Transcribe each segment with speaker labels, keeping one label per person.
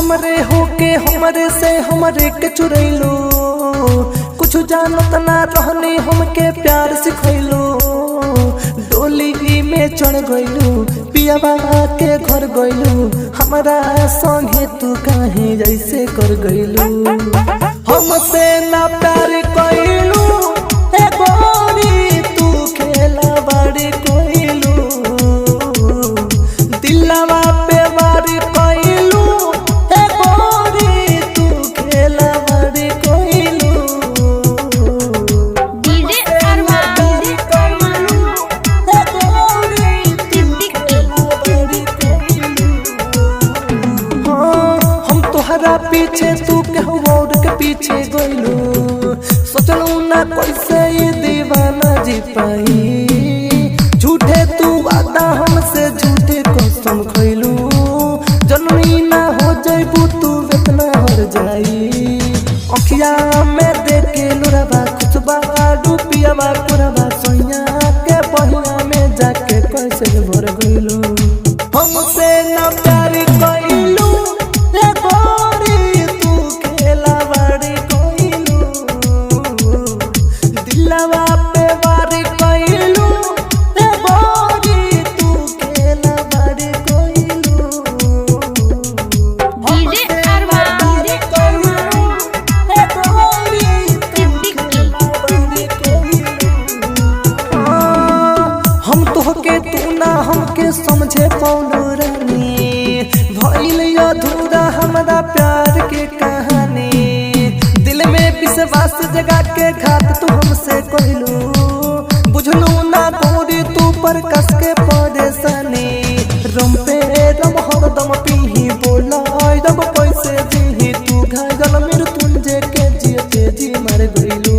Speaker 1: हमरे होके हमरे से हमरे के चुरैलो, कुछ जानत ना रहनी हमके प्यार सिखैलो। डोली में चढ़ गइलू, पियाबा के घर गइलू, हमरा संगे तू काहे जैसे कर गइलू। हमसे ना प्यार कइलू ए गोरी, तू खेला बड़ी कइलू। दिलवा पे वार कइलू ए गोरी, तू खेला बड़ी कइलू।
Speaker 2: डीजे अरमान
Speaker 1: ए गोरी, हम तोहरा पीछे तू केहू और के पीछे गइलू। सोचलू ना कैसे ये दीवाना जी पाई, झूठे तू वादा हमसे झूठे कसम खइलू। जनमी ना हो जइबू तू इतना हर जाई, अखिया में देखे लुरबा खुशबा डूबियाबा कुरबा सोइया के बहिया में जाके कैसे भर गइलू। हमसे ना प्यार कइलू ए गोरी, तू खेला बड़ी कइलू। दिलवा पे वार कइलू ए गोरी, तू खेला बड़ी कइलू।
Speaker 2: डीजे अरमान
Speaker 1: ए गोरी, तू खेला बड़ी कइलू। हम तोहके तू ना हमके समझे पौलू रानी, भइल अधूरा हमरा प्यार के कहानी। दिल में विश्वास जगा के घात तू हमसे कहलू, बुझलू ना गोरी तू पर कस के परेशानी। रम पे रम हरदम पीही बोला रब कैसे जीही, तू घायल मृत्युंजय के जियते जी मर गइलू।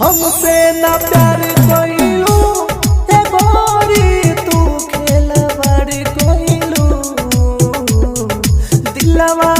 Speaker 1: हमसे ना प्यार कइलू ए गोरी, तू खेला बड़ी कइलू। दिलवा